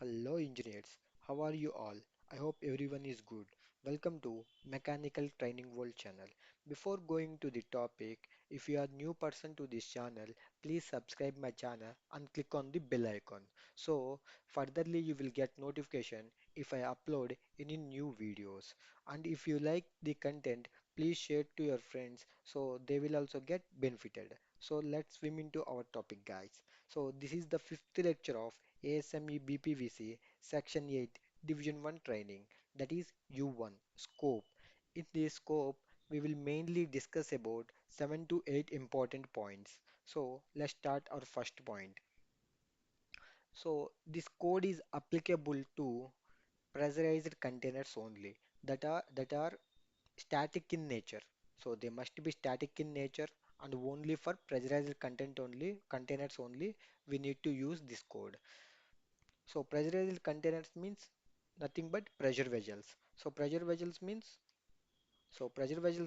Hello engineers, how are you all? I hope everyone is good. Welcome to Mechanical Training World channel. Before going to the topic, if you are new person to this channel, please subscribe my channel and click on the bell icon. So furtherly you will get notification if I upload any new videos. And if you like the content, please share it to your friends so they will also get benefited. So let's swim into our topic guys. So this is the fifth lecture of ASME BPVC Section 8 Division 1 training, that is U1 scope. In this scope we will mainly discuss about 7 to 8 important points. So let's start our first point. So this code is applicable to pressurized containers only that are static in nature. So they must be static in nature and only for pressurized containers only we need to use this code. So pressurized containers means nothing but pressure vessels. So pressure vessels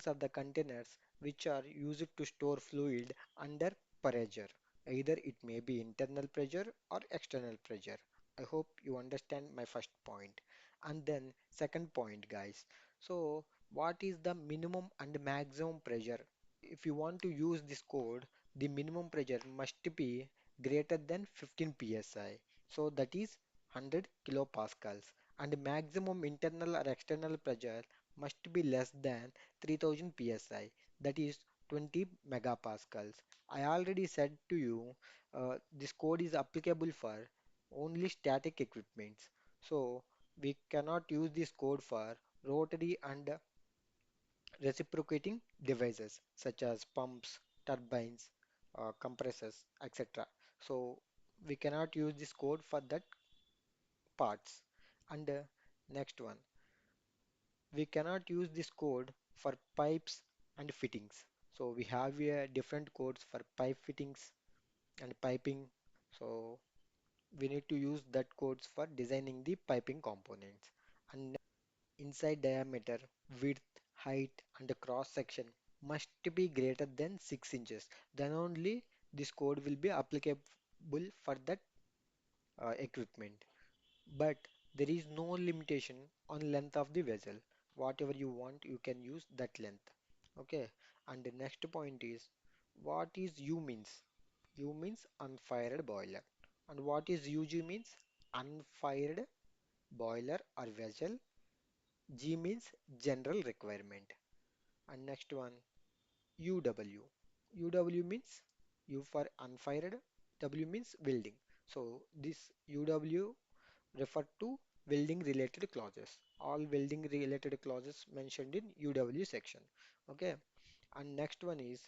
are the containers which are used to store fluid under pressure. Either it may be internal pressure or external pressure. I hope you understand my first point. And then second point guys. So what is the minimum and maximum pressure? If you want to use this code, the minimum pressure must be greater than 15 psi. So that is 100 kilopascals. And maximum internal or external pressure must be less than 3000 psi. That is 20 megapascals. I already said to you, this code is applicable for only static equipments. So we cannot use this code for rotary and reciprocating devices such as pumps, turbines, compressors, etc. So we cannot use this code for that parts. And next one, we cannot use this code for pipes and fittings. So we have different codes for pipe fittings and piping. So we need to use that codes for designing the piping components. And inside diameter, width, height, and the cross section must be greater than 6 inches. Then only this code will be applicable for that equipment. But there is no limitation on length of the vessel. Whatever you want, you can use that length. Okay. And the next point is what is U means? U means unfired boiler. And what is UG means? Unfired boiler or vessel. G means general requirement. And next one, UW. UW means U for unfired, W means welding. So this UW refer to welding related clauses. All welding related clauses mentioned in UW section. Okay. And next one is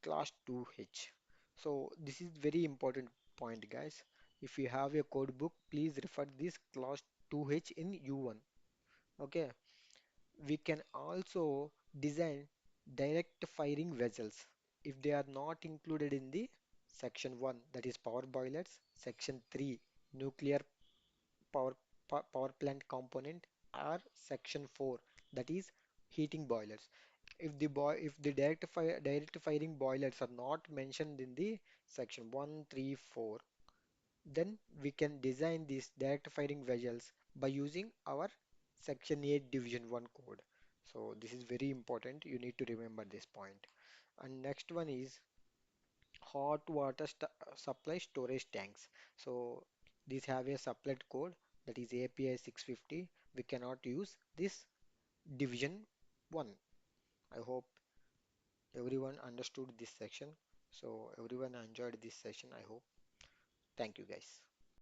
class 2H. So this is very important point guys. If you have a code book, please refer this class 2H in U1. Okay. We can also design direct firing vessels if they are not included in the section 1, that is power boilers, section 3 nuclear power power plant component, or section 4, that is heating boilers. If the direct firing boilers are not mentioned in the section 1, 3, 4, then we can design these direct firing vessels by using our Section 8 Division 1 code. So this is very important. You need to remember this point. And next one is hot water supply storage tanks. So these have a supplet code, that is API 650. We cannot use this Division 1. I hope everyone understood this section. So everyone enjoyed this session, I hope. Thank you guys.